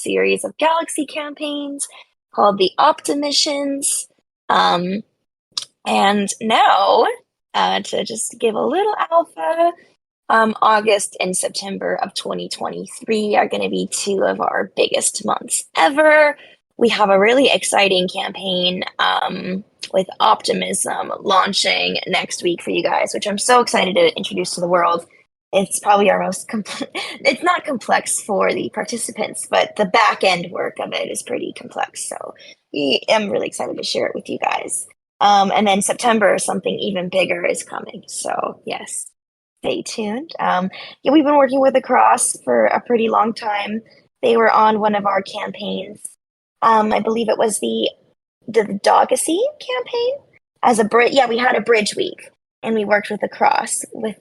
series of Galaxy campaigns called the Optimissions. And now, to just give a little alpha, August and September of 2023 are going to be two of our biggest months ever. We have a really exciting campaign with Optimism launching next week for you guys, which I'm so excited to introduce to the world. It's probably our most it's not complex for the participants, but the back end work of it is pretty complex. So I'm really excited to share it with you guys. And then September, something even bigger is coming. So yes, stay tuned. Yeah, we've been working with Across for a pretty long time. They were on one of our campaigns. I believe it was the Dogacy campaign as a bridge. Yeah, we had a bridge week, and we worked with Across with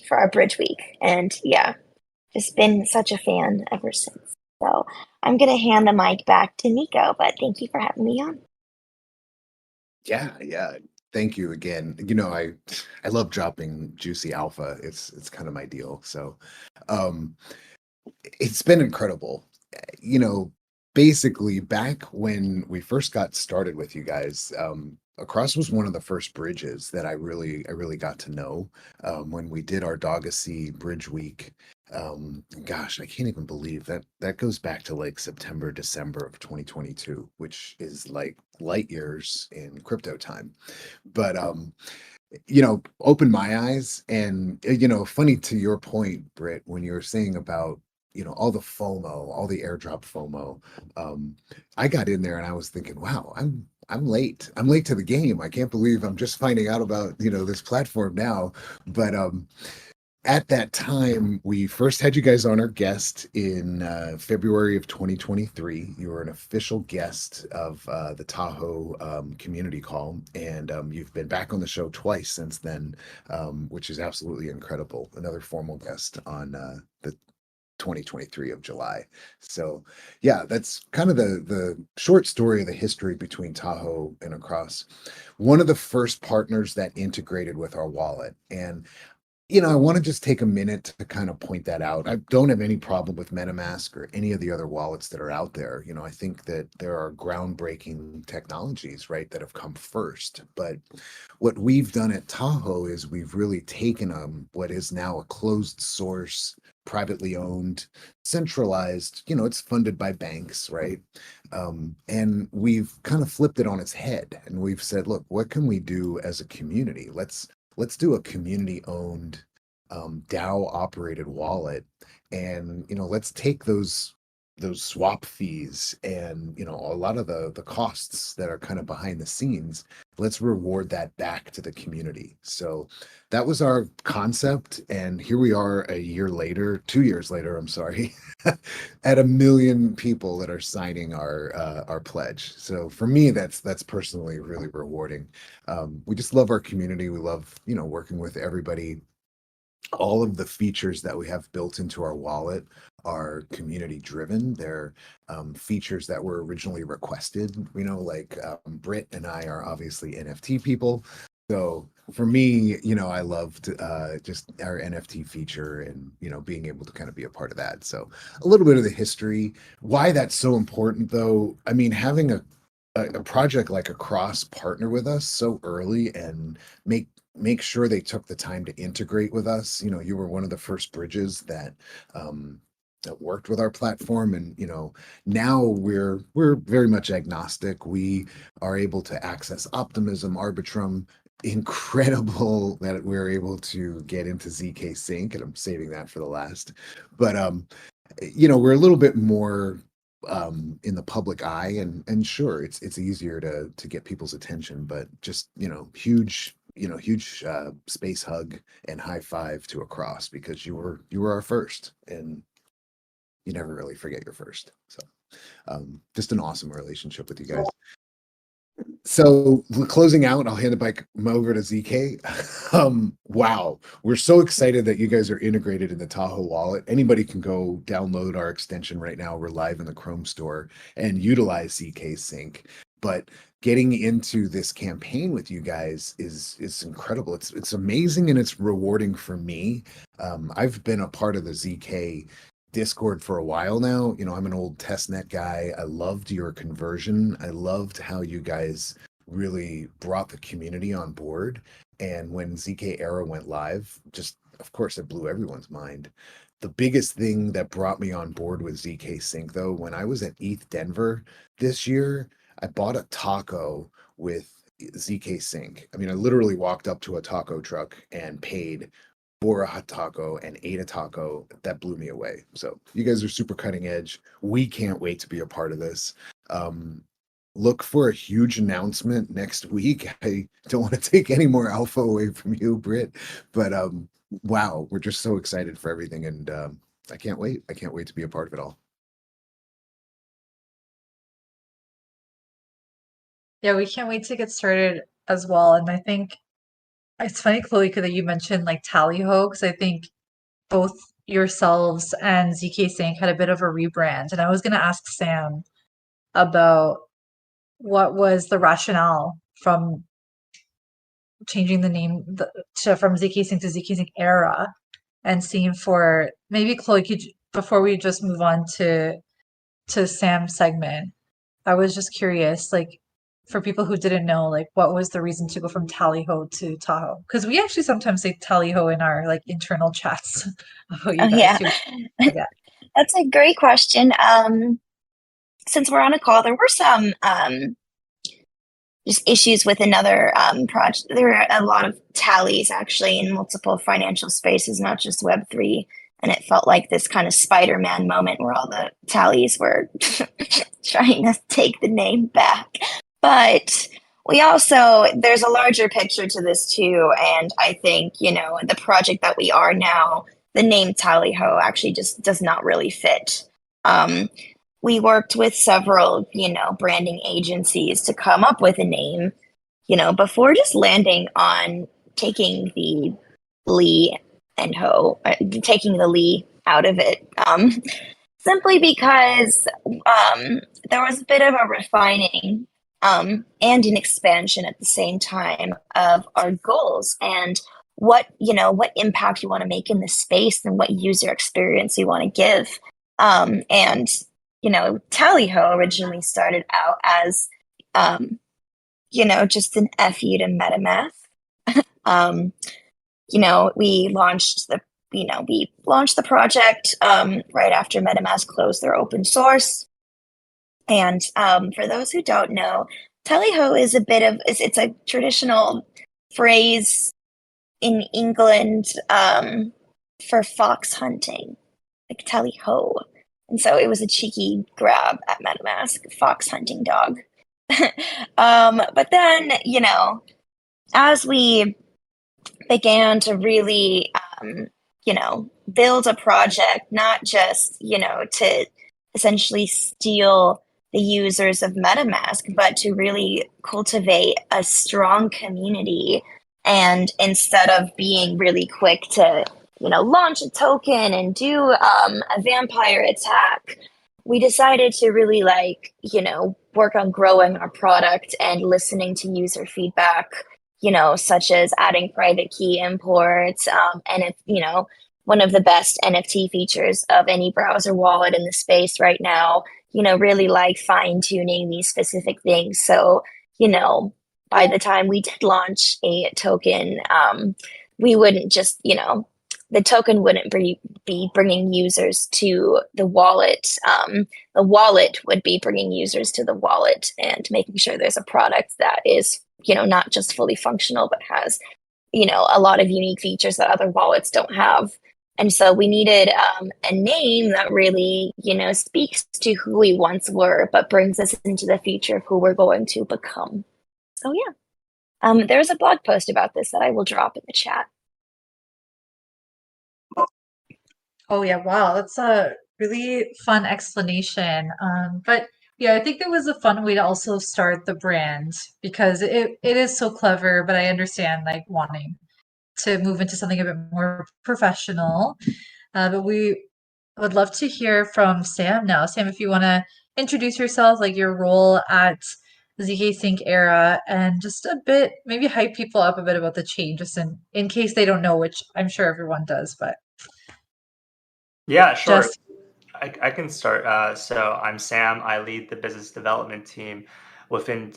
for our bridge week, and yeah, just been such a fan ever since. So I'm gonna hand the mic back to Nico, but thank you for having me on. Yeah, yeah. Thank you again. I love dropping juicy alpha. It's kind of my deal. So, um, it's been incredible. You know, basically back when we first got started with you guys, Across was one of the first bridges that I really got to know when we did our Dogacy Bridge Week. Gosh, I can't even believe that that goes back to like September, December of 2022, which is like light years in crypto time. But opened my eyes and funny to your point, Britt, when you were saying about all the FOMO, all the airdrop FOMO. I got in there and I was thinking, wow, I'm late. I'm late to the game. I can't believe I'm just finding out about this platform now. But at that time, we first had you guys on our guest in February of 2023. You were an official guest of the Taho community call, and you've been back on the show twice since then, which is absolutely incredible. Another formal guest on the 2023 of July. So yeah, that's kind of the short story of the history between Taho and Across. One of the first partners that integrated with our wallet. And I want to just take a minute to kind of point that out. I don't have any problem with MetaMask or any of the other wallets that are out there. I think that there are groundbreaking technologies, right, that have come first. But what we've done at Tahoe is we've really taken what is now a closed source, privately owned, centralized, it's funded by banks, right? And we've kind of flipped it on its head and we've said, look, what can we do as a community? Let's do a community owned DAO operated wallet, and let's take those swap fees and a lot of the costs that are kind of behind the scenes. Let's reward that back to the community. So that was our concept, and here we are a year later, 2 years later, I'm sorry, at 1 million people that are signing our pledge. So for me, that's personally really rewarding. We just love our community. We love working with everybody. All of the features that we have built into our wallet are community driven. They're features that were originally requested. Like Britt and I are obviously NFT people. So for me, I loved just our NFT feature and, being able to kind of be a part of that. So a little bit of the history, why that's so important though. I mean, having a project like Across partner with us so early and make sure they took the time to integrate with us. You were one of the first bridges that worked with our platform, and now we're very much agnostic. We are able to access Optimism, Arbitrum. Incredible that we're able to get into zkSync, and I'm saving that for the last. But we're a little bit more in the public eye, and sure, it's easier to get people's attention, but just huge space hug and high five to Across, because you were our first, and you never really forget your first. So just an awesome relationship with you guys. So closing out, I'll hand the mic over to ZK. Wow, we're so excited that you guys are integrated in the Tahoe wallet. Anybody can go download our extension right now. We're live in the Chrome store and utilize zkSync. But getting into this campaign with you guys is incredible. It's amazing and it's rewarding for me. I've been a part of the ZK Discord for a while now. You know, I'm an old testnet guy. I loved your conversion. I loved how you guys really brought the community on board. And when ZK Era went live, just of course it blew everyone's mind. The biggest thing that brought me on board with zkSync though, when I was at ETH Denver this year, I bought a taco with zkSync. I mean, I literally walked up to a taco truck and paid for a hot taco and ate a taco. That blew me away. So you guys are super cutting edge. We can't wait to be a part of this. Look for a huge announcement next week. I don't want to take any more alpha away from you, Britt, but wow, we're just so excited for everything, and I can't wait. I can't wait to be a part of it all. Yeah, we can't wait to get started as well. And I think it's funny, Chloe, that you mentioned like Tallyho, because I think both yourselves and zkSync had a bit of a rebrand. And I was going to ask Sam about what was the rationale from changing the name from zkSync to zkSync Era, and seeing for maybe Chloe, before we just move on to Sam's segment, I was just curious, like for people who didn't know, like what was the reason to go from Tallyho to Tahoe? Because we actually sometimes say Tallyho in our like internal chats about you Oh guys yeah, too. Yeah. that's a great question. Since we're on a call, there were some just issues with another project. There are a lot of tallies actually in multiple financial spaces, not just Web3. And it felt like this kind of Spider-Man moment where all the tallies were trying to take the name back. But we also, there's a larger picture to this too. And I think, you know, the project that we are now, the name Tallyho actually just does not really fit. We worked with several, you know, branding agencies to come up with a name, you know, before just landing on taking the Lee and Ho, taking the Lee out of it. Simply because there was a bit of a refining and an expansion at the same time of our goals and what, you know, what impact you want to make in the space and what user experience you want to give. And you know, Tallyho originally started out as, you know, just an FU to MetaMask. You know, we launched the project right after MetaMask closed their open source. And for those who don't know, Tallyho is it's a traditional phrase in England for fox hunting, like Tallyho. And so it was a cheeky grab at MetaMask, fox hunting dog. But then, you know, as we began to really, you know, build a project, not just, you know, to essentially steal the users of MetaMask, but to really cultivate a strong community. And instead of being really quick to, you know, launch a token and do a vampire attack, we decided to really like, you know, work on growing our product and listening to user feedback, you know, such as adding private key imports, and if, you know, one of the best NFT features of any browser wallet in the space right now, you know, really like fine tuning these specific things. So, you know, by the time we did launch a token, we wouldn't just, you know, the token wouldn't be bringing users to the wallet. The wallet would be bringing users to the wallet and making sure there's a product that is, you know, not just fully functional, but has, you know, a lot of unique features that other wallets don't have. And so we needed a name that really, you know, speaks to who we once were, but brings us into the future of who we're going to become. So yeah, there's a blog post about this that I will drop in the chat. Oh yeah, wow, that's a really fun explanation. But yeah, I think it was a fun way to also start the brand because it is so clever, but I understand like wanting to move into something a bit more professional. But we would love to hear from Sam now. Sam, if you want to introduce yourself, like your role at zkSync Era, and just a bit, maybe hype people up a bit about the change, just in case they don't know, which I'm sure everyone does, but Yeah, sure. just I can start. So I'm Sam. I lead the business development team within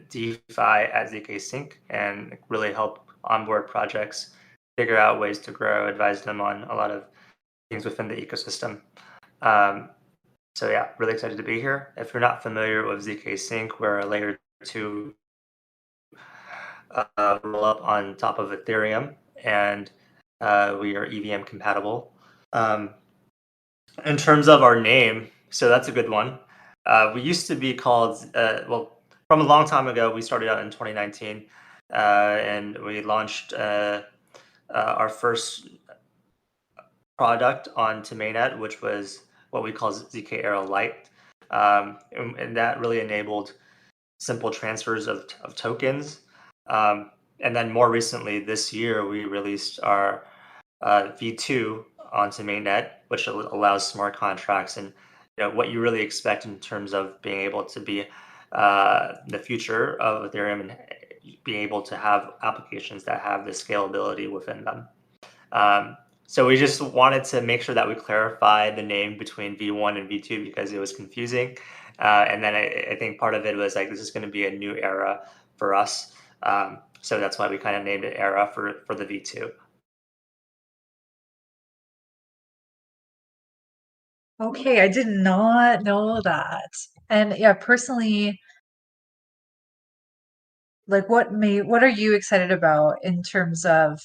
DeFi at zkSync and really help onboard projects, figure out ways to grow, advise them on a lot of things within the ecosystem. So yeah, really excited to be here. If you're not familiar with zkSync, we're a layer 2 roll up on top of Ethereum, and we are EVM compatible. In terms of our name, so that's a good one. We used to be called, well, from a long time ago, we started out in 2019, and we launched our first product onto mainnet, which was what we call zk Era Lite. And that really enabled simple transfers of tokens. And then more recently, this year, we released our V2 onto mainnet, which allows smart contracts and what you really expect in terms of being able to be the future of Ethereum and being able to have applications that have the scalability within them. So we just wanted to make sure that we clarify the name between V1 and V2 because it was confusing. And then I think part of it was like, this is going to be a new era for us. So that's why we kind of named it Era for the V2. Okay, I did not know that. And yeah, personally, like what are you excited about in terms of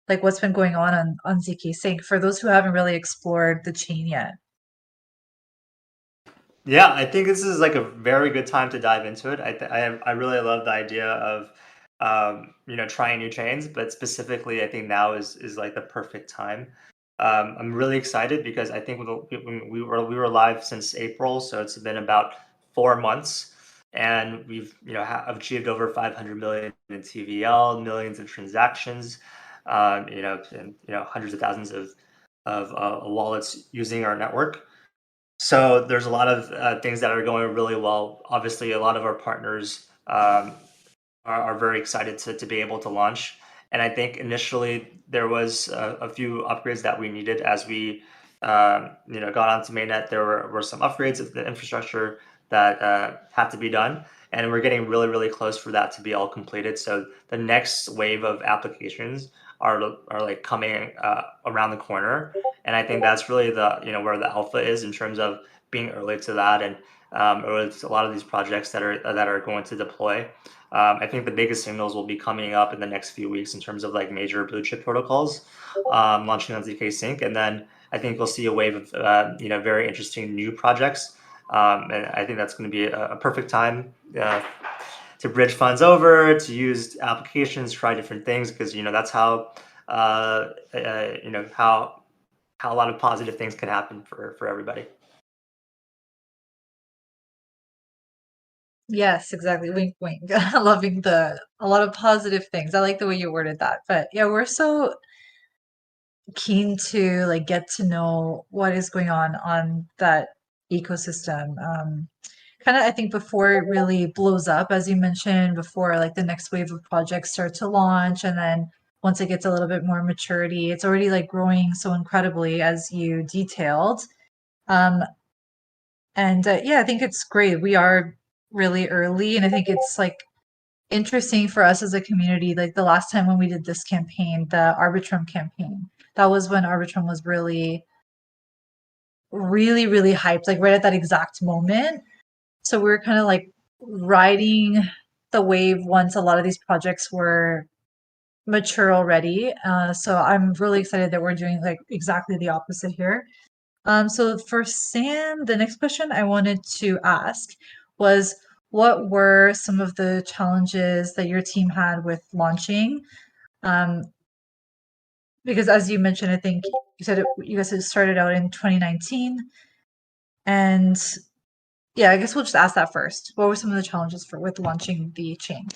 like what's been going on zkSync for those who haven't really explored the chain yet? Yeah, I think this is like a very good time to dive into it. I really love the idea of trying new chains, but specifically, I think now is like the perfect time. I'm really excited because I think we were live since April, so it's been about 4 months, and we've achieved over 500 million in TVL, millions of transactions, and hundreds of thousands of wallets using our network. So there's a lot of things that are going really well. Obviously, a lot of our partners are very excited to be able to launch. And I think initially there was a few upgrades that we needed as we got onto mainnet. There were some upgrades of the infrastructure that had to be done. And we're getting really, really close for that to be all completed. So the next wave of applications are like coming around the corner. And I think that's really the where the alpha is in terms of being early to that and early to a lot of these projects that are going to deploy. I think the biggest signals will be coming up in the next few weeks in terms of like major blue chip protocols launching on zkSync, and then I think we'll see a wave of very interesting new projects, and I think that's going to be a perfect time to bridge funds over, to use applications, try different things, because that's how how a lot of positive things can happen for everybody. Yes, exactly. Wink, wink. Loving a lot of positive things. I like the way you worded that. But yeah, we're so keen to like get to know what is going on that ecosystem. Kind of, I think before it really blows up, as you mentioned, before like the next wave of projects start to launch, and then once it gets a little bit more maturity, it's already like growing so incredibly as you detailed. Um, and yeah, I think it's great. We are really early, and I think it's like interesting for us as a community. Like the last time when we did this campaign, the Arbitrum campaign, that was when Arbitrum was really, really, really hyped, like right at that exact moment. So we were kind of like riding the wave once a lot of these projects were mature already. So I'm really excited that we're doing like exactly the opposite here. So for Sam, the next question I wanted to ask was, what were some of the challenges that your team had with launching? Because as you mentioned, I think you said you guys had started out in 2019, and yeah, I guess we'll just ask that first. What were some of the challenges with launching the chain?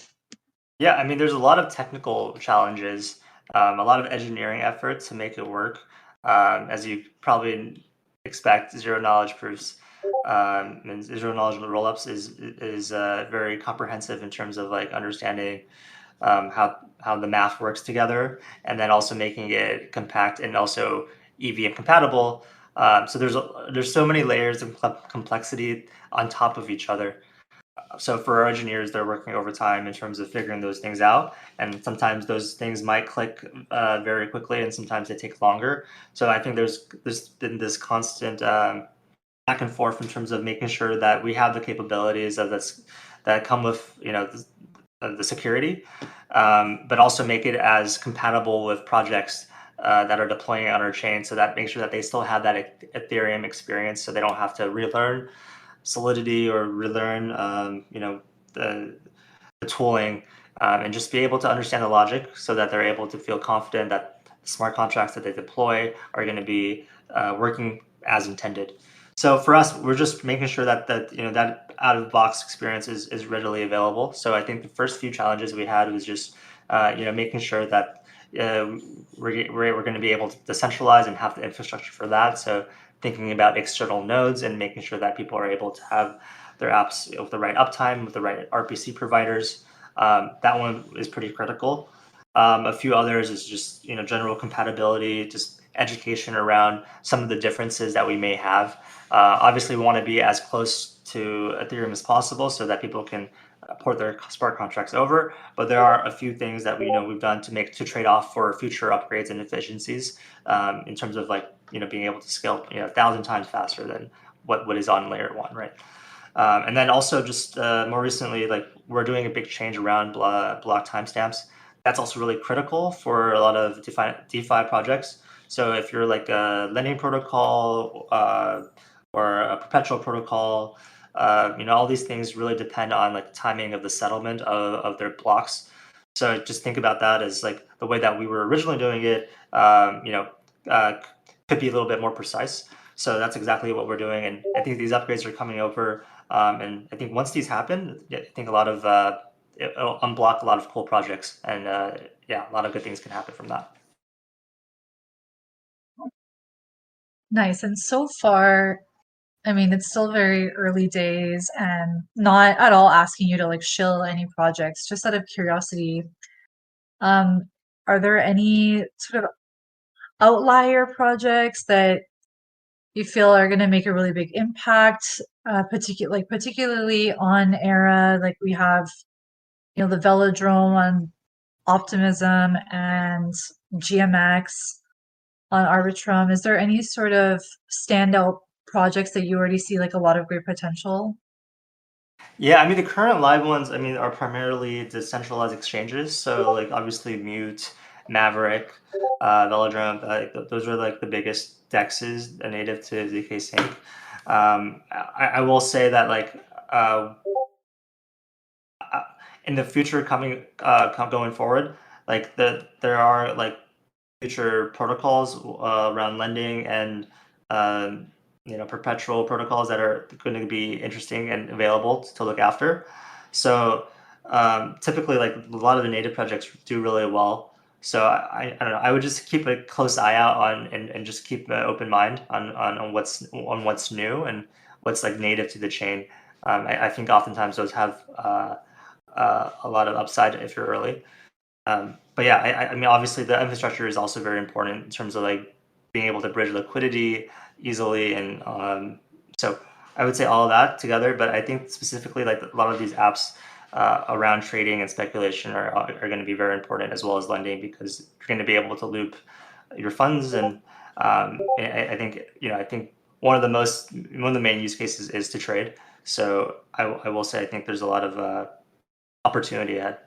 Yeah, I mean, there's a lot of technical challenges, a lot of engineering effort to make it work. As you probably expect, zero knowledge proofs and zero knowledge rollups is very comprehensive in terms of like understanding how the math works together, and then also making it compact and also EVM compatible. So there's so many layers of complexity on top of each other. So for our engineers, they're working overtime in terms of figuring those things out, and sometimes those things might click very quickly, and sometimes they take longer. So I think there's been this constant back and forth in terms of making sure that we have the capabilities of this that come with the security, but also make it as compatible with projects that are deploying on our chain, so that make sure that they still have that Ethereum experience, so they don't have to relearn Solidity or relearn the tooling, and just be able to understand the logic, so that they're able to feel confident that the smart contracts that they deploy are going to be working as intended. So for us, we're just making sure that that out of the box experience is readily available. So I think the first few challenges we had was just making sure that we're going to be able to decentralize and have the infrastructure for that. So thinking about external nodes and making sure that people are able to have their apps with the right uptime, with the right RPC providers. That one is pretty critical. A few others is just general compatibility, just education around some of the differences that we may have. Obviously, we want to be as close to Ethereum as possible so that people can port their smart contracts over. But there are a few things that we've done to trade off for future upgrades and efficiencies, in terms of being able to scale 1,000 times faster than what is on layer 1, right? And then also just more recently, we're doing a big change around block timestamps. That's also really critical for a lot of DeFi projects. So if you're like a lending protocol or a perpetual protocol, all these things really depend on the timing of the settlement of their blocks. So just think about that as the way that we were originally doing it, could be a little bit more precise. So that's exactly what we're doing, and I think these upgrades are coming over. And I think once these happen, I think it'll unblock a lot of cool projects, and a lot of good things can happen from that. Nice. And so far, I mean, it's still very early days and not at all asking you to shill any projects. Just out of curiosity, are there any sort of outlier projects that you feel are going to make a really big impact, particularly on Era? Like we have, the Velodrome on Optimism and GMX on Arbitrum. Is there any sort of standout projects that you already see a lot of great potential? Yeah, I mean the current live ones, are primarily decentralized exchanges. So obviously Mute, Maverick, Velodrome, those are the biggest dexes native to zkSync. I will say that in the future going forward, there are future protocols around lending and perpetual protocols that are going to be interesting and available to look after. So typically, a lot of the native projects do really well. So I don't know. I would just keep a close eye out on and just keep an open mind on what's new and what's native to the chain. I think oftentimes those have a lot of upside if you're early. But yeah, I mean, obviously the infrastructure is also very important in terms of being able to bridge liquidity easily, and so I would say all of that together. But I think specifically a lot of these apps around trading and speculation are going to be very important, as well as lending, because you're going to be able to loop your funds, and I think one of the main use cases is to trade. So I will say I think there's a lot of opportunity ahead.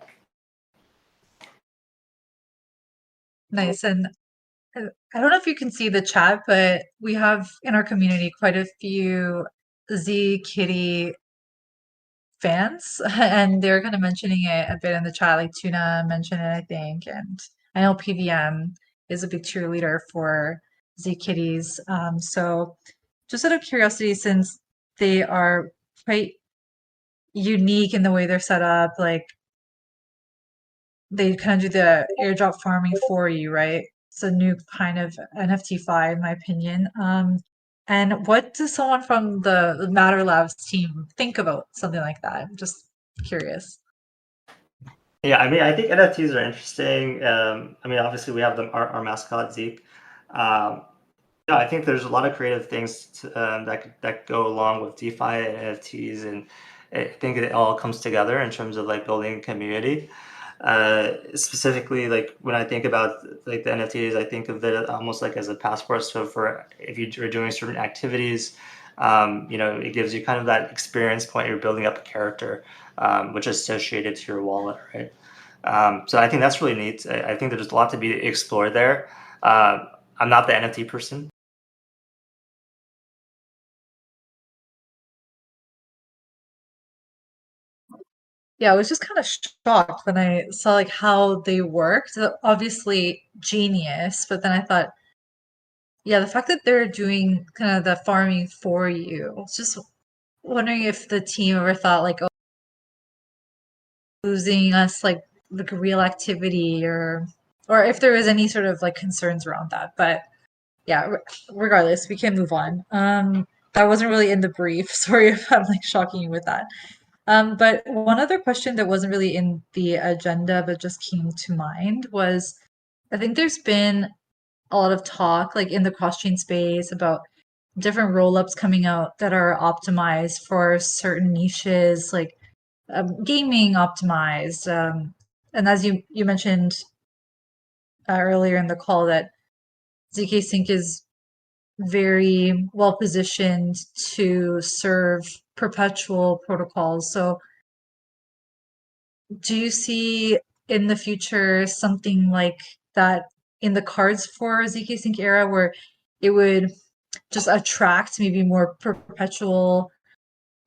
Nice. And I don't know if you can see the chat, but we have in our community quite a few zkitty fans, and they're kind of mentioning it a bit in the chat. Like Tuna mentioned it, I think, and I know PVM is a big cheerleader for zkitties. So just out of curiosity, since they are quite unique in the way they're set up, they kind of do the airdrop farming for you, right? It's a new kind of NFT-fi, in my opinion. And what does someone from the Matter Labs team think about something like that? I'm just curious. Yeah, I mean, I think NFTs are interesting. I mean, obviously we have our mascot Zeke. Yeah, I think there's a lot of creative things that go along with DeFi and NFTs, and I think it all comes together in terms of like building a community. Specifically, like when I think about like the NFTs, I think of it almost like as a passport. So for if you're doing certain activities, it gives you kind of that experience point. You're building up a character, which is associated to your wallet, right? So I think that's really neat. I think there's a lot to be explored there. I'm not the NFT person. Yeah, I was just kind of shocked when I saw like how they worked. Obviously genius, but then I thought, yeah, the fact that they're doing kind of the farming for you. It's just wondering if the team ever thought like, oh, losing us like real activity or if there was any sort of like concerns around that. But yeah, regardless, we can move on. That wasn't really in the brief. Sorry if I'm like shocking you with that. But one other question that wasn't really in the agenda but just came to mind was I think there's been a lot of talk like in the cross-chain space about different roll-ups coming out that are optimized for certain niches, like gaming optimized. And as you mentioned earlier in the call, that zkSync is very well positioned to serve perpetual protocols. So do you see in the future something like that in the cards for zkSync era where it would just attract maybe more perpetual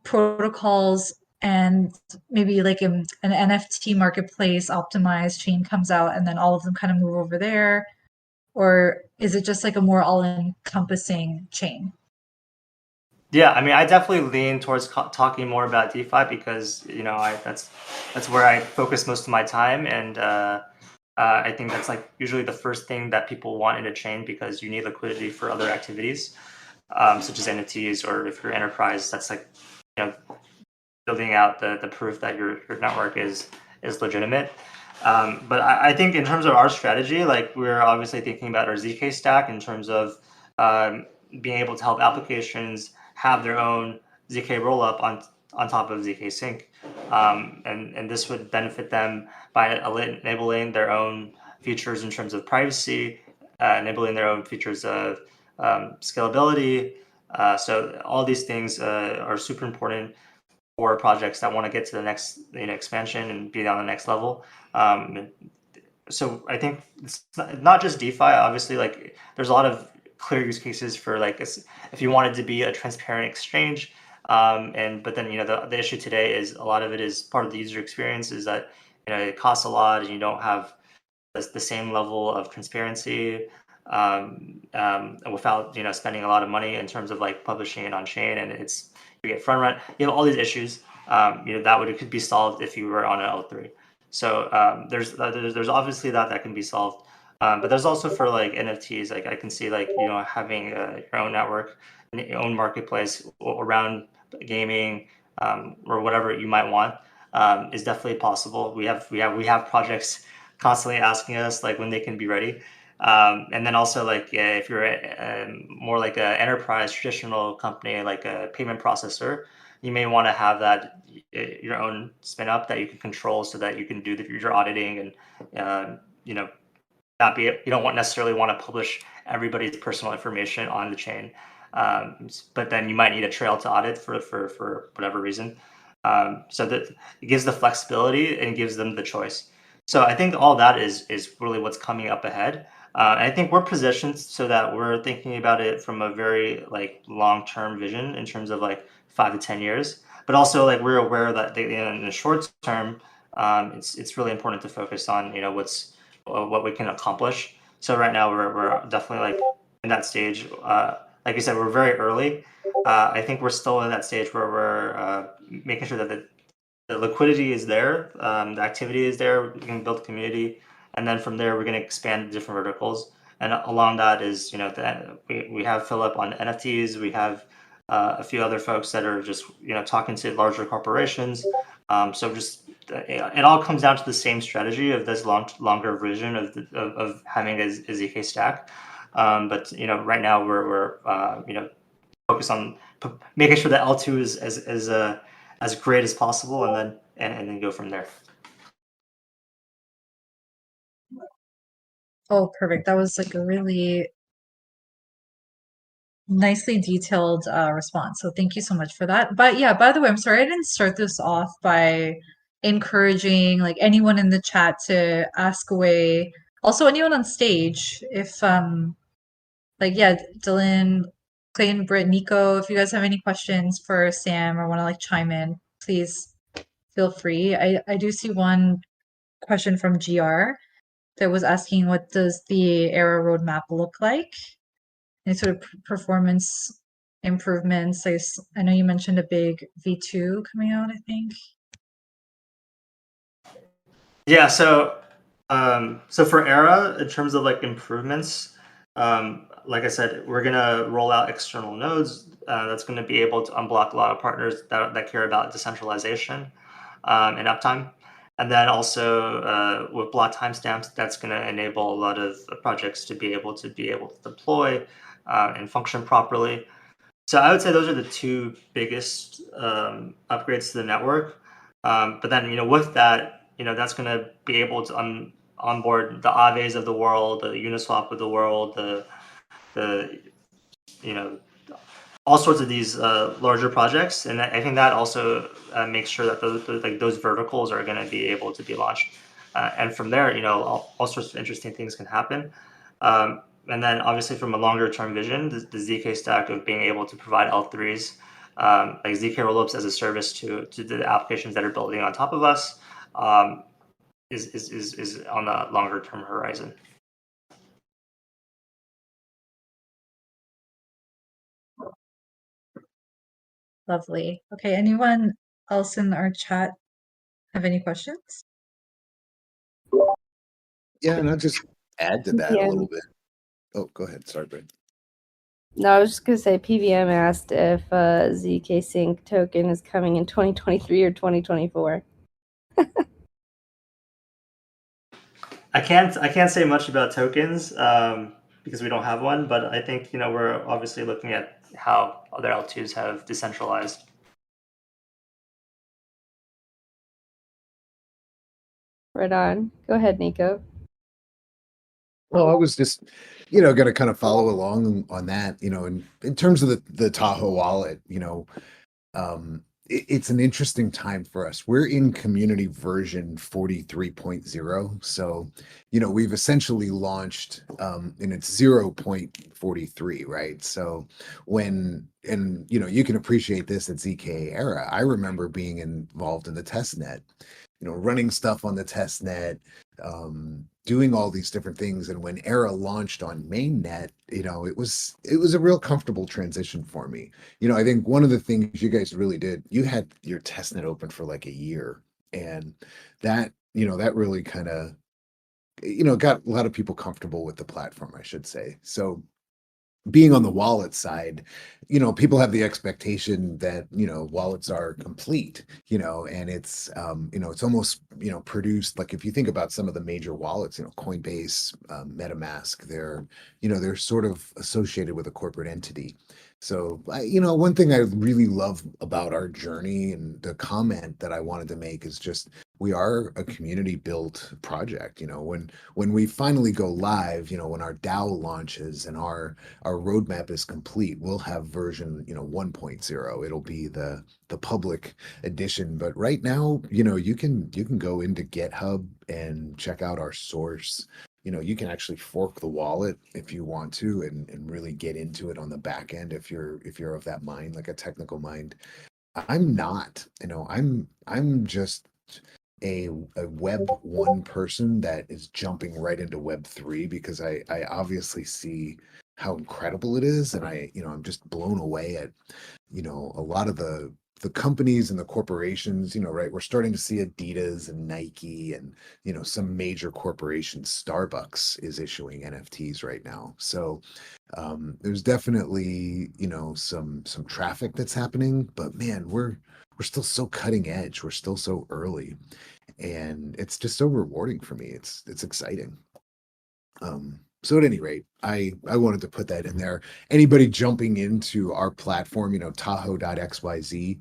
protocols and maybe like an NFT marketplace optimized chain comes out and then all of them kind of move over there? Or is it just like a more all-encompassing chain? Yeah, I mean, I definitely lean towards talking more about DeFi because that's where I focus most of my time, and I think that's like usually the first thing that people want in a chain because you need liquidity for other activities, such as NFTs, or if you're enterprise, that's like building out the proof that your network is legitimate. But I think in terms of our strategy, like we're obviously thinking about our zk stack in terms of being able to help applications have their own zk rollup on top of zkSync, and this would benefit them by enabling their own features in terms of privacy, enabling their own features of scalability. So all these things are super important for projects that want to get to the next expansion and be on the next level. So I think it's not just DeFi. Obviously, like there's a lot of clear use cases for like if you wanted to be a transparent exchange. But then the issue today is a lot of it is part of the user experience is that it costs a lot and you don't have the same level of transparency without spending a lot of money in terms of like publishing it on chain, and you get front run. You have all these issues. That could be solved if you were on an L3. So there's obviously that can be solved. But there's also for like NFTs, like I can see like having your own network, your own marketplace around gaming or whatever you might want is definitely possible. We have projects constantly asking us like when they can be ready. And then also like if you're more like an enterprise traditional company like a payment processor, you may want to have that your own spin up that you can control so that you can do your auditing and not be you don't necessarily want to publish everybody's personal information on the chain, but then you might need a trail to audit for whatever reason. So that it gives the flexibility and gives them the choice. So I think all that is really what's coming up ahead. And I think we're positioned so that we're thinking about it from a very like long-term vision in terms of like 5 to 10 years. But also like we're aware that in the short term, it's really important to focus on what we can accomplish. So right now we're definitely like in that stage. Like you said, we're very early. I think we're still in that stage where we're making sure that the liquidity is there, the activity is there. We can build community, and then from there we're going to expand different verticals. And along that is we have Philip on NFTs. We have a few other folks that are just talking to larger corporations. So just it all comes down to the same strategy of this longer vision of having a zk stack. But right now we're focused on making sure that L2 is as great as possible, and then go from there. Oh, perfect. That was like a really nicely detailed response. So thank you so much for that. But yeah, by the way, I'm sorry I didn't start this off by encouraging like anyone in the chat to ask away. Also, anyone on stage, if like yeah, Dylan, Clayton, Britt, Nico, if you guys have any questions for Sam or want to like chime in, please feel free. I do see one question from GR that was asking what does the Era roadmap look like? Any sort of performance improvements? I know you mentioned a big V2 coming out, I think. Yeah, so for Era, in terms of like improvements, like I said, we're gonna roll out external nodes that's gonna be able to unblock a lot of partners that care about decentralization and uptime. And then also with block timestamps, that's going to enable a lot of projects to be able to deploy and function properly. So I would say those are the two biggest upgrades to the network. But then with that, that's going to be able to onboard the Aves of the world, the Uniswap of the world, the all sorts of these larger projects, and I think that also makes sure that those verticals are going to be able to be launched, and from there, all sorts of interesting things can happen. And then obviously from a longer term vision, the zk stack of being able to provide L3s, like zk rollups as a service to the applications that are building on top of us, is on the longer term horizon. Lovely. Okay, anyone else in our chat have any questions? Yeah, and I'll just add to that a Yeah. little bit. Oh, go ahead. Sorry, Brad. No, I was just going to say PVM asked if zkSync token is coming in 2023 or 2024. I can't say much about tokens because we don't have one, but I think we're obviously looking at how other L2s have decentralized. Right on. Go ahead, Nico. Well, I was just, going to kind of follow along on that, in terms of the Taho wallet, it's an interesting time for us. We're in community version 43.0. So, we've essentially launched and it's 0.43, right? So you can appreciate this at ZK Era. I remember being involved in the test net, running stuff on the test net, doing all these different things. And when Era launched on mainnet, it was a real comfortable transition for me. I think one of the things you guys really did, you had your testnet open for like a year, and that really kind of got a lot of people comfortable with the platform, I should say. So being on the wallet side, people have the expectation that, wallets are complete, and it's, it's almost, produced, like if you think about some of the major wallets, Coinbase, MetaMask, they're sort of associated with a corporate entity. So, one thing I really love about our journey, and the comment that I wanted to make, is just we are a community built project. When we finally go live, when our DAO launches and our roadmap is complete, we'll have version 1.0. It'll be the public edition. But right now, you can go into GitHub and check out our source. You can actually fork the wallet if you want to, and really get into it on the back end if you're of that mind, like a technical mind. I'm not. I'm just a web 1 person that is jumping right into web 3 because I obviously see how incredible it is, and I'm just blown away at a lot of the companies and the corporations, right? We're starting to see Adidas and Nike and some major corporations. Starbucks is issuing NFTs right now. So there's definitely some traffic that's happening, but man, we're still so cutting edge. We're still so early, and it's just so rewarding for me. It's exciting. So at any rate, I wanted to put that in there. Anybody jumping into our platform, Taho.xyz,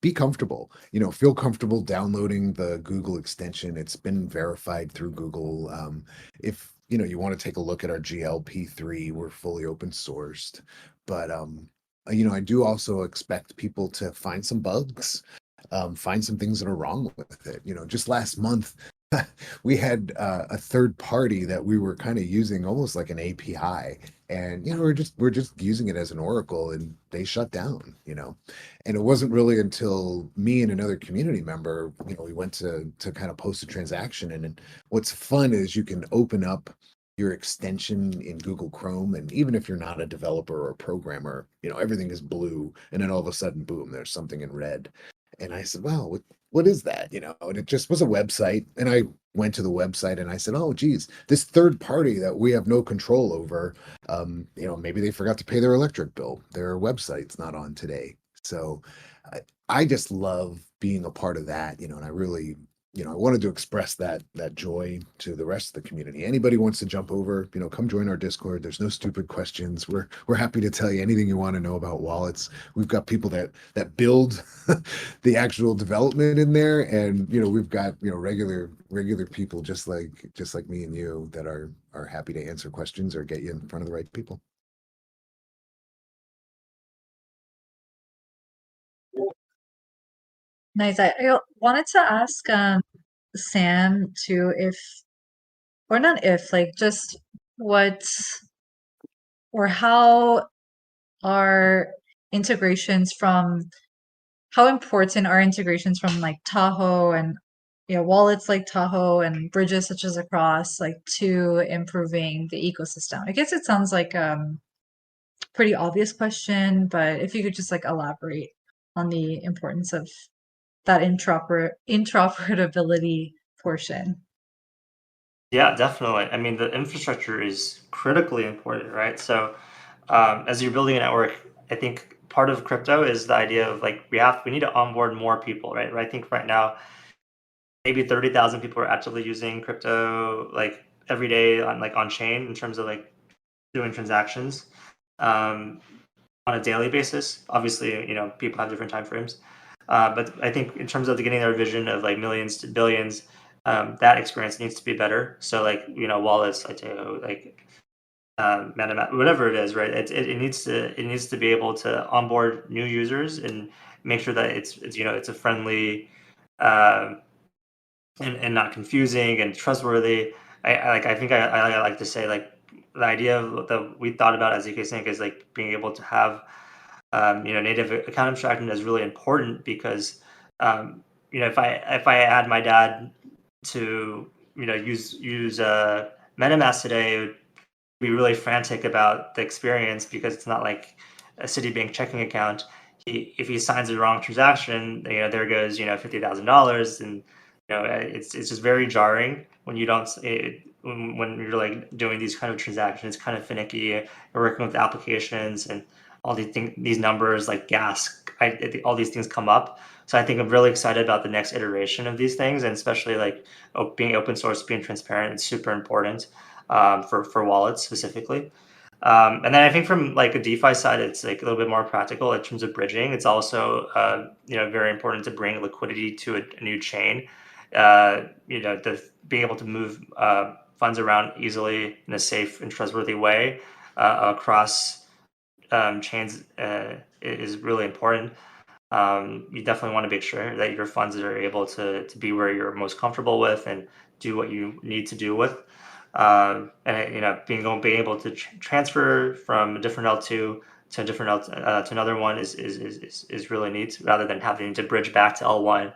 be comfortable, feel comfortable downloading the Google extension. It's been verified through Google. If you want to take a look at our GLP3, we're fully open sourced. But I do also expect people to find some bugs, find some things that are wrong with it. Just last month, we had a third party that we were kind of using almost like an API, and we're just using it as an oracle, and they shut down. And it wasn't really until me and another community member, we went to kind of post a transaction. And what's fun is you can open up your extension in Google Chrome, and even if you're not a developer or a programmer, everything is blue, and then all of a sudden, boom, there's something in red. And I said, "Wow, what is that?" And it just was a website. And I went to the website and I said, "Oh, geez, this third party that we have no control over, maybe they forgot to pay their electric bill. Their website's not on today." So I just love being a part of that, and I really, I wanted to express that joy to the rest of the community. Anybody wants to jump over, come join our Discord. There's no stupid questions. We're happy to tell you anything you want to know about wallets. We've got people that build the actual development in there, and we've got regular people just like me and you that are happy to answer questions or get you in front of the right people. Nice. I wanted to ask Sam too, if, or not if, like just what or how are integrations from how important are integrations from like Taho and wallets like Taho and bridges such as Across, like to improving the ecosystem? I guess it sounds like pretty obvious question, but if you could just like elaborate on the importance of that interoperability portion. Yeah, definitely. I mean, the infrastructure is critically important, right? So, as you're building a network, I think part of crypto is the idea of like we need to onboard more people, right? I think right now maybe 30,000 people are actively using crypto like every day on chain in terms of like doing transactions um, on a daily basis. Obviously, people have different time frames, but I think in terms of getting their vision of like millions to billions, that experience needs to be better. So like wallets, like Taho, like MetaMask, whatever it is, right? It needs to be able to onboard new users and make sure that it's a friendly uh, and not confusing and trustworthy. I think I like to say like the idea of that we thought about as zkSync is like being able to have native account abstraction is really important because if I add my dad to use MetaMask today, it would be really frantic about the experience because it's not like a Citibank checking account. If he signs the wrong transaction, there goes $50,000, and it's just very jarring when you don't when you're like doing these kind of transactions. It's kind of finicky. You're working with applications and all these numbers like gas. All these things come up. So I think I'm really excited about the next iteration of these things, and especially like being open source, being transparent. It's super important for wallets specifically. And then I think from like a DeFi side, it's like a little bit more practical in terms of bridging. It's also very important to bring liquidity to a new chain. Being able to move funds around easily in a safe and trustworthy way across chains is really important. You definitely want to make sure that your funds are able to be where you're most comfortable with and do what you need to do with. And being able to transfer from a different L2 to a different to another one is really neat, rather than having to bridge back to L1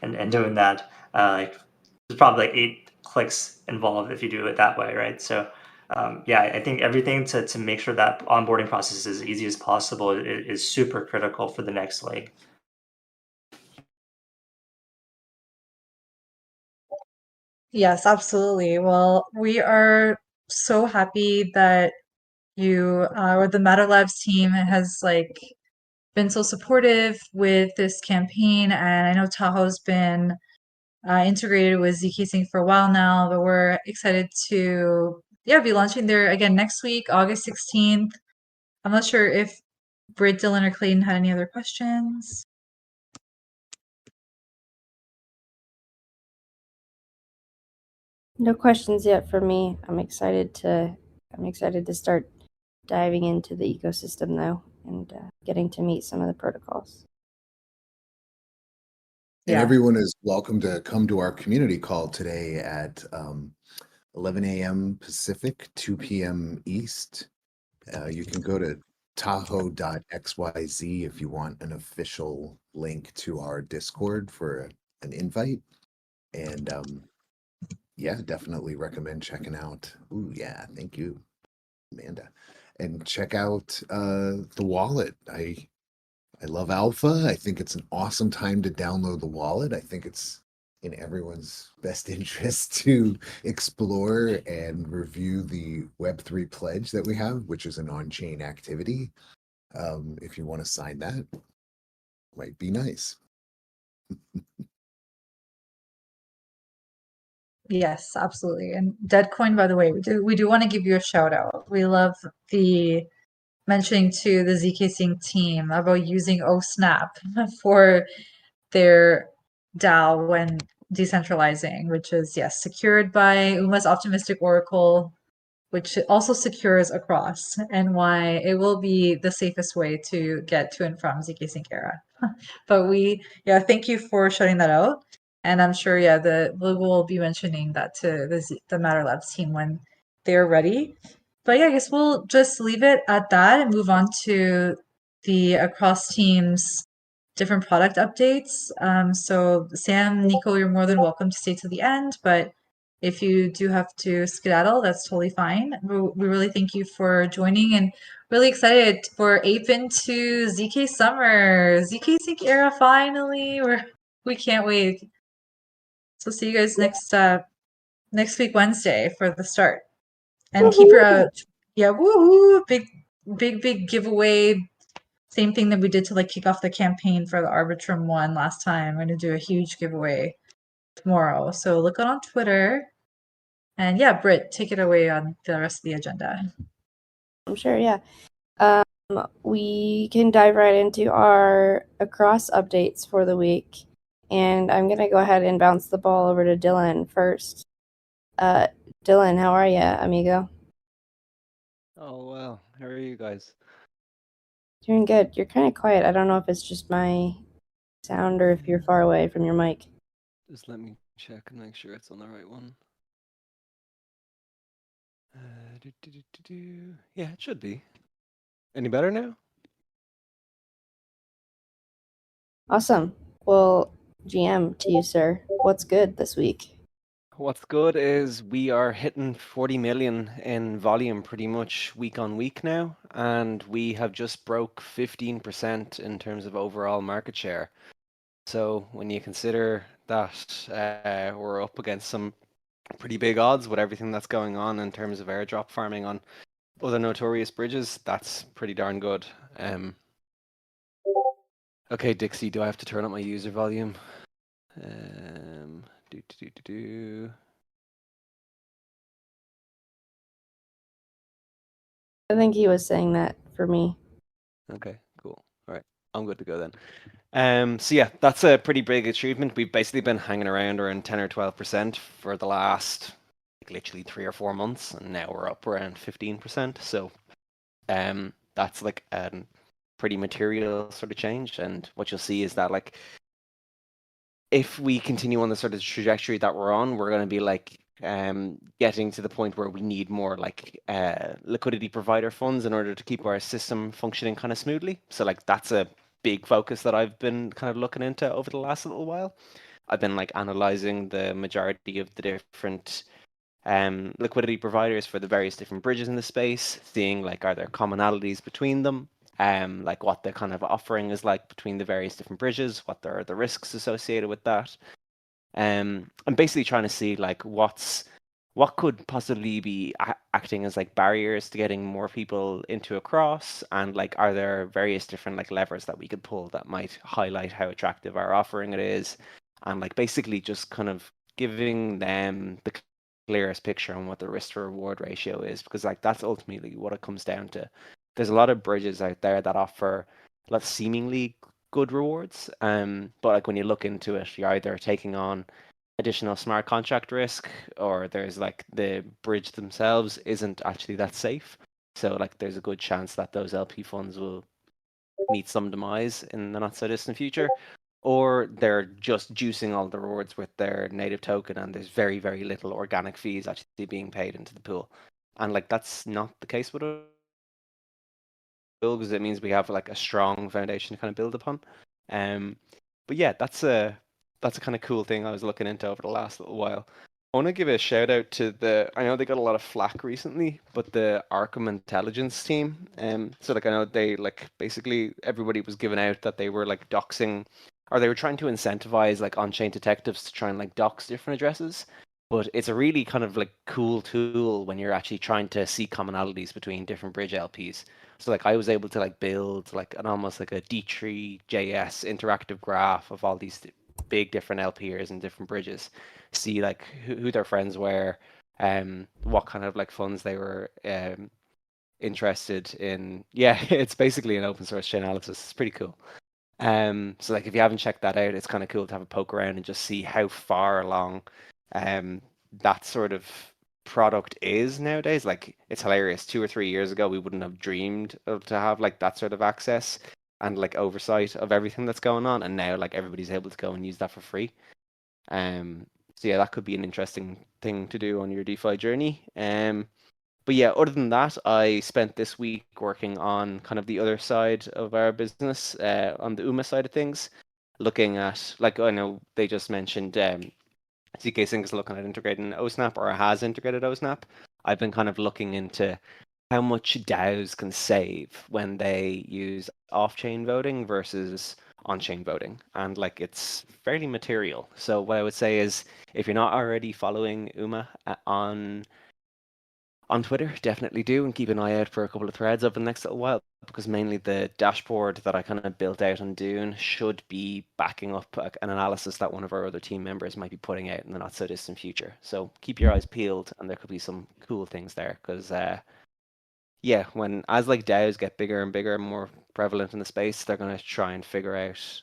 and doing that. There's probably like 8 clicks involved if you do it that way, right? So I think everything to make sure that onboarding process is as easy as possible is super critical for the next leg. Yes, absolutely. Well, we are so happy that you or the Matter Labs team has like been so supportive with this campaign, and I know Tahoe's been integrated with zkSync for a while now, but we're excited to yeah, be launching there again next week, August 16th. I'm not sure if Britt, Dylan, or Clayton had any other questions. No questions yet for me. I'm excited to start diving into the ecosystem though, and getting to meet some of the protocols. And Yeah. everyone is welcome to come to our community call today at 11 a.m. Pacific, 2 p.m. East. You can go to taho.xyz if you want an official link to our Discord for an invite. And yeah, definitely recommend checking out. Ooh, yeah, thank you, Amanda. And check out the wallet. I love Alpha. I think it's an awesome time to download the wallet. I think it's in everyone's best interest to explore and review the Web3 pledge that we have, which is an on-chain activity. If you want to sign that, might be nice. Yes, absolutely. And Deadcoin, by the way, we do want to give you a shout out. We love the mentioning to the zkSync team about using oSnap for their DAO when decentralizing, which is, yes, secured by UMA's optimistic oracle, which also secures across, and why it will be the safest way to get to and from zkSync era. But thank you for shutting that out. And I'm sure, we will be mentioning that to the Matter Labs team when they're ready. But yeah, I guess we'll just leave it at that and move on to the across teams different product updates. So Sam, Nico, you're more than welcome to stay to the end, but if you do have to skedaddle, that's totally fine. We really thank you for joining and really excited for Ape into ZK Summer, zkSync era finally. We can't wait. So see you guys next week Wednesday for the start. And keep your woohoo! Big giveaway. Same thing that we did to kick off the campaign for the Arbitrum one last time. I'm gonna do a huge giveaway tomorrow. So look on Twitter. And yeah, Britt, take it away on the rest of the agenda. I'm sure, yeah. We can dive right into our across updates for the week. And I'm going to go ahead and bounce the ball over to Dylan first. Dylan, how are you, amigo? Oh, well, how are you guys? Doing good. You're kind of quiet. I don't know if it's just my sound or if you're far away from your mic. Just let me check and make sure it's on the right one. Yeah, it should be. Any better now? Awesome. Well, GM to you, sir. What's good this week? What's good is we are hitting 40 million in volume pretty much week on week now, and we have just broke 15% in terms of overall market share. So when you consider that we're up against some pretty big odds with everything that's going on in terms of airdrop farming on other notorious bridges, that's pretty darn good. Okay, Dixie, do I have to turn up my user volume? I think he was saying that for me. Okay, cool. All right, I'm good to go then. So yeah, that's a pretty big achievement. We've basically been hanging around 10 or 12% for the last literally 3 or 4 months, and now we're up around 15%. So that's a pretty material sort of change. And what you'll see is that if we continue on the sort of trajectory that we're on, we're going to be getting to the point where we need more liquidity provider funds in order to keep our system functioning kind of smoothly. So that's a big focus that I've been kind of looking into over the last little while. I've been analyzing the majority of the different liquidity providers for the various different bridges in the space, seeing are there commonalities between them, what the kind of offering is between the various different bridges, what are the risks associated with that. I'm basically trying to see what could possibly be acting as barriers to getting more people into a cross, and are there various different levers that we could pull that might highlight how attractive our offering it is, and basically just kind of giving them the clearest picture on what the risk to reward ratio is, because like that's ultimately what it comes down to. There's a lot of bridges out there that offer seemingly good rewards, but like when you look into it, you're either taking on additional smart contract risk, or there's like the bridge themselves isn't actually that safe. So like there's a good chance that those LP funds will meet some demise in the not so distant future, or they're just juicing all the rewards with their native token, and there's very, very little organic fees actually being paid into the pool. And like that's not the case with it, because it means we have like a strong foundation to kind of build upon. But yeah, that's a kind of cool thing I was looking into over the last little while. I want to give a shout out to I know they got a lot of flack recently, but the Arkham Intelligence team. So like I know they like basically everybody was giving out that they were like doxing, or they were trying to incentivize like on-chain detectives to try and like dox different addresses. But it's a really kind of like cool tool when you're actually trying to see commonalities between different bridge LPs. So like I was able to like build like an almost like a D3.js interactive graph of all these big different LPers and different bridges, see like who their friends were, what kind of like funds they were interested in. Yeah, it's basically an open source chain analysis. It's pretty cool. So like if you haven't checked that out, it's kind of cool to have a poke around and just see how far along that sort of product is nowadays. Like it's hilarious. 2 or 3 years ago, we wouldn't have dreamed of to have like that sort of access and like oversight of everything that's going on, and now like everybody's able to go and use that for free. So yeah, that could be an interesting thing to do on your DeFi journey. But yeah, other than that, I spent this week working on kind of the other side of our business, on the UMA side of things, looking at, like, I know they just mentioned zkSync is looking at integrating oSnap, or has integrated oSnap. I've been kind of looking into how much DAOs can save when they use off-chain voting versus on-chain voting, and like it's fairly material. So what I would say is, if you're not already following UMA on Twitter, definitely do, and keep an eye out for a couple of threads over the next little while, because mainly the dashboard that I kind of built out on Dune should be backing up an analysis that one of our other team members might be putting out in the not so distant future. So keep your eyes peeled, and there could be some cool things there, because yeah, as like DAOs get bigger and bigger and more prevalent in the space, they're going to try and figure out.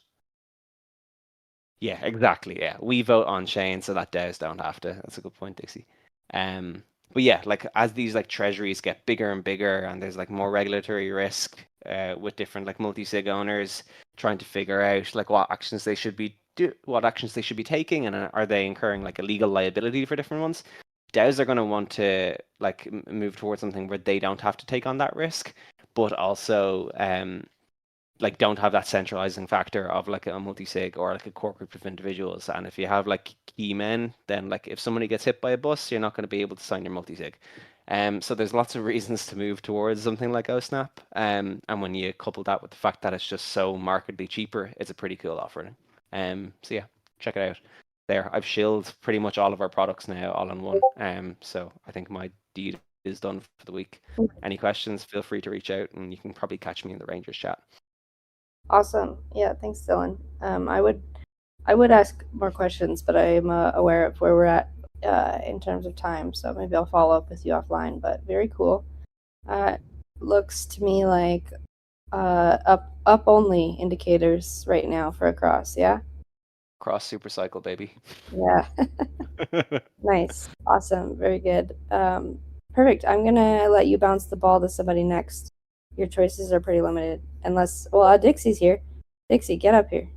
Yeah, exactly. Yeah, we vote on chain so that DAOs don't have to. That's a good point, Dixie. But yeah, like as these like treasuries get bigger and bigger, and there's like more regulatory risk with different like multi-sig owners trying to figure out like what actions they should be taking, and are they incurring like a legal liability for different ones. DAOs are going to want to like move towards something where they don't have to take on that risk, but also like don't have that centralizing factor of like a multi-sig or like a core group of individuals. And if you have like key men, then like if somebody gets hit by a bus, you're not going to be able to sign your multi-sig. So there's lots of reasons to move towards something like oSnap. And when you couple that with the fact that it's just so markedly cheaper, it's a pretty cool offering. So yeah, check it out. There, I've shilled pretty much all of our products now all in one. So I think my deed is done for the week. Any questions, feel free to reach out, and you can probably catch me in the Rangers chat. Awesome. Yeah, thanks, Dylan. I would ask more questions, but I'm aware of where we're at in terms of time, so maybe I'll follow up with you offline. But very cool. Looks to me like up only indicators right now for a cross. Yeah. Cross super cycle, baby. Yeah. Nice. Awesome. Very good. Perfect. I'm gonna let you bounce the ball to somebody next. Your choices are pretty limited. Unless, well, Dixie's here. Dixie, get up here.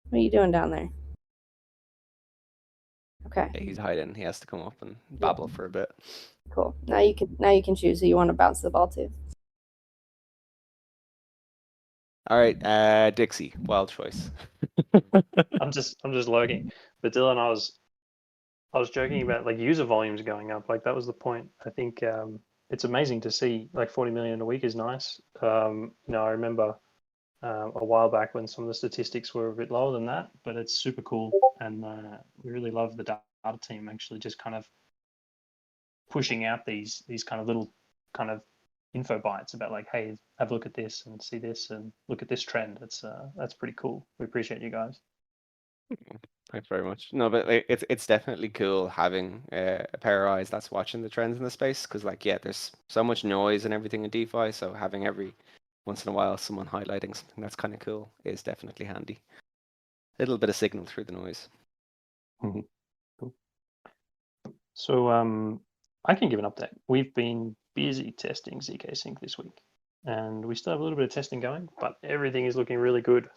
What are you doing down there? Okay. Yeah, he's hiding. He has to come up and babble for a bit. Cool. Now you can choose who you want to bounce the ball to. All right, Dixie, wild choice. I'm just lurking. But Dylan, I was joking about like user volumes going up. Like that was the point. I think it's amazing to see like 40 million a week is nice. You know, I remember a while back when some of the statistics were a bit lower than that, but it's super cool, and we really love the data team actually just kind of pushing out these kind of little kind of info bites about like, hey, have a look at this and see this and look at this trend. That's pretty cool. We appreciate you guys. Thanks very much. No, but like, it's definitely cool having a pair of eyes that's watching the trends in the space, because like yeah, there's so much noise and everything in DeFi, so having every once in a while someone highlighting something that's kind of cool is definitely handy. A little bit of signal through the noise. Cool. So I can give an update. We've been busy testing zkSync this week, and we still have a little bit of testing going, but everything is looking really good.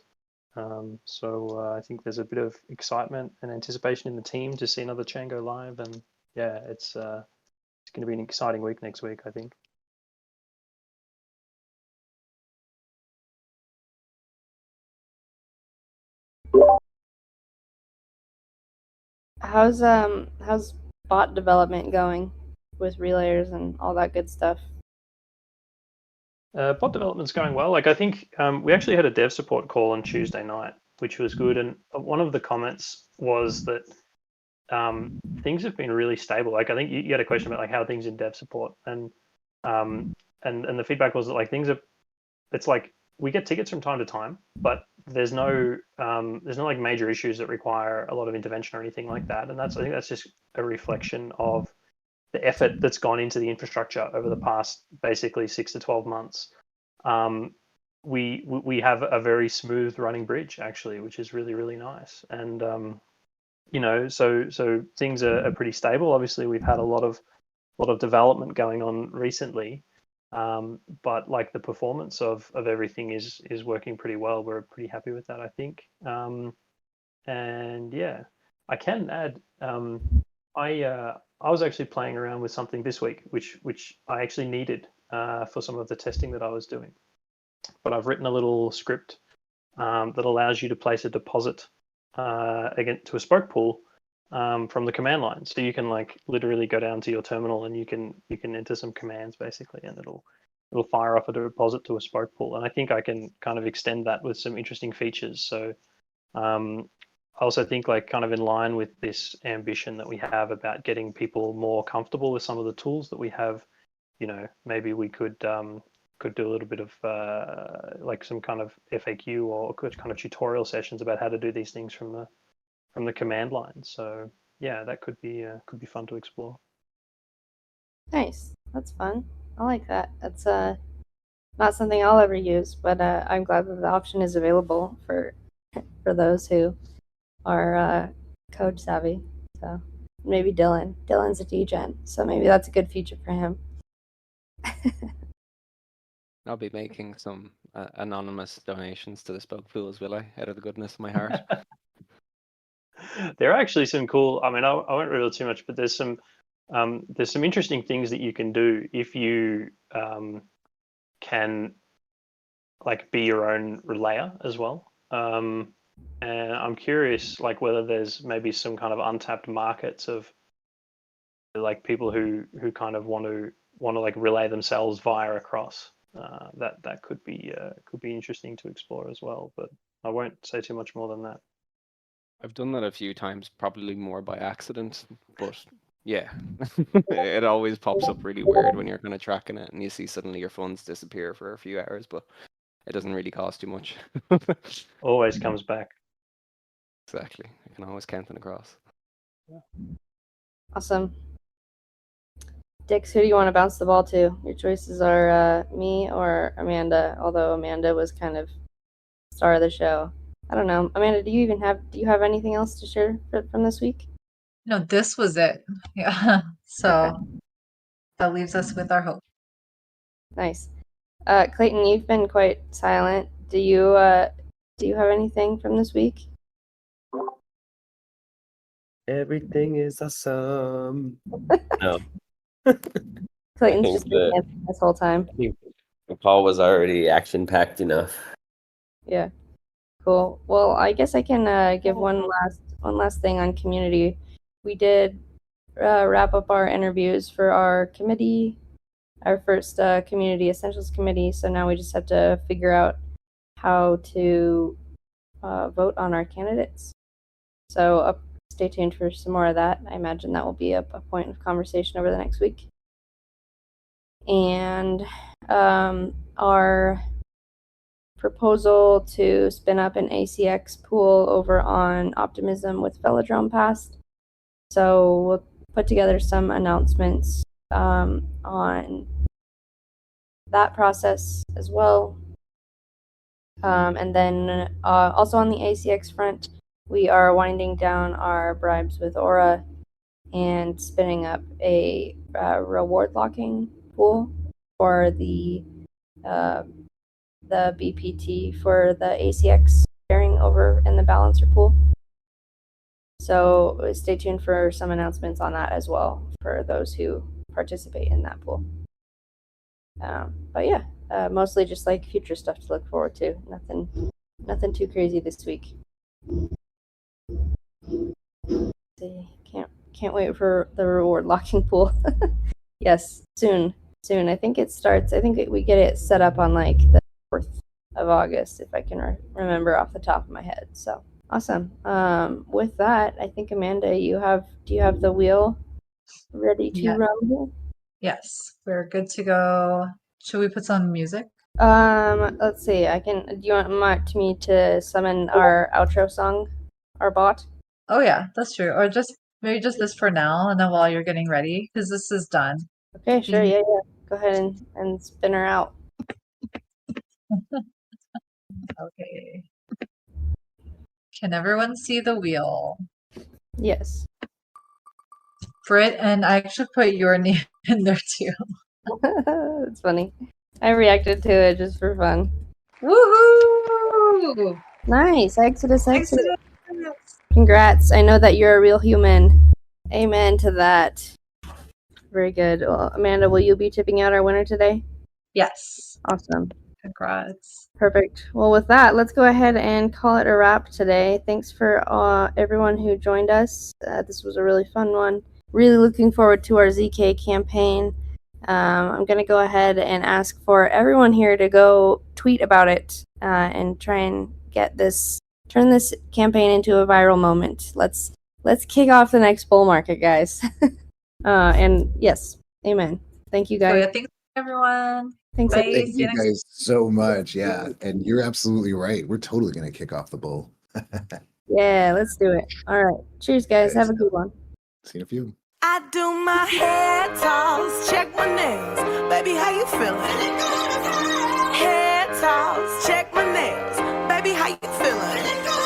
So I think there's a bit of excitement and anticipation in the team to see another chain go live, and yeah, it's going to be an exciting week next week, I think. How's bot development going with relayers and all that good stuff? Bot development's going well. Like I think we actually had a dev support call on Tuesday night, which was good. And one of the comments was that things have been really stable. Like I think you had a question about like how things in dev support, and the feedback was that like things are. It's like we get tickets from time to time, but there's no like major issues that require a lot of intervention or anything like that. And I think that's just a reflection of the effort that's gone into the infrastructure over the past basically 6 to 12 months. We have a very smooth running bridge actually, which is really, really nice. And so things are pretty stable. Obviously, we've had a lot of development going on recently, but like the performance of everything is working pretty well. We're pretty happy with that, I think. And yeah, I can add. I was actually playing around with something this week, which I actually needed for some of the testing that I was doing. But I've written a little script that allows you to place a deposit again to a spoke pool from the command line. So you can like literally go down to your terminal and you can enter some commands basically, and it'll fire off a deposit to a spoke pool. And I think I can kind of extend that with some interesting features. So I also think like kind of in line with this ambition that we have about getting people more comfortable with some of the tools that we have, maybe we could do a little bit of like some kind of FAQ or kind of tutorial sessions about how to do these things from the command line. So yeah, that could be fun to explore. Nice, that's fun. I like that. That's not something I'll ever use, but I'm glad that the option is available for those who are code savvy. So maybe Dylan's a degen, so maybe that's a good feature for him. I'll be making some anonymous donations to the spoke pools, will I? Out of the goodness of my heart. There are actually some cool. I mean, I won't reveal too much, but there's some interesting things that you can do if you can like be your own relayer as well. And I'm curious, like whether there's maybe some kind of untapped markets of like people who kind of want to like relay themselves via a cross. That could be interesting to explore as well. But I won't say too much more than that. I've done that a few times, probably more by accident, but yeah, it always pops up really weird when you're kind of tracking it and you see suddenly your funds disappear for a few hours, but it doesn't really cost you much. Always comes back. Exactly. You can always count on a cross. Yeah. Awesome. Dix, who do you want to bounce the ball to? Your choices are me or Amanda, although Amanda was kind of star of the show. I don't know. Amanda, do you have anything else to share from this week? No, this was it. Yeah. So Okay. that leaves us with our hope. Nice. Clayton, you've been quite silent. Do you have anything from this week? Everything is awesome. No. Clayton's just been that- dancing this whole time. I think the call was already action-packed enough. Yeah. Cool. Well, I guess I can give one last thing on community. We did wrap up our interviews for our committee, our first community essentials committee. So now we just have to figure out how to vote on our candidates. So stay tuned for some more of that. I imagine that will be a point of conversation over the next week. And our proposal to spin up an ACX pool over on Optimism with Velodrome passed. So we'll put together some announcements on that process as well. And then also on the ACX front, we are winding down our bribes with Aura and spinning up a reward locking pool for the BPT for the ACX pairing over in the balancer pool. So stay tuned for some announcements on that as well for those who participate in that pool. But yeah, mostly just like future stuff to look forward to. Nothing too crazy this week. See, can't wait for the reward locking pool. Yes, soon. I think it starts. I think we get it set up on like the 4th of August, if I can remember off the top of my head. So awesome. With that, I think Amanda, do you have the wheel ready to run here? Yes, we're good to go. Should we put some music? Let's see. Do you want me to summon our outro song, our bot? Oh yeah, that's true. Or maybe just this for now, and then while you're getting ready, because this is done. Okay, sure. Yeah. Go ahead and spin her out. Okay. Can everyone see the wheel? Yes. Britt, and I actually put your name in there too. It's funny. I reacted to it just for fun. Woohoo! Nice. Exodus. Congrats. I know that you're a real human. Amen to that. Very good. Well, Amanda, will you be tipping out our winner today? Yes. Awesome. Congrats. Perfect. Well, with that, let's go ahead and call it a wrap today. Thanks for everyone who joined us. This was a really fun one. Really looking forward to our ZK campaign. I'm going to go ahead and ask for everyone here to go tweet about it and try and turn this campaign into a viral moment. Let's kick off the next bull market, guys. And yes, amen. Thank you, guys. So, yeah, thanks everyone. Thanks. Bye. Thank you guys so much. Yeah, and you're absolutely right. We're totally going to kick off the bull. Yeah, let's do it. All right. Cheers, guys. Have a good one. See you in a few. I do my hair toss, check my nails. Baby, how you feeling? Hair toss, check my nails. Baby, how you feeling?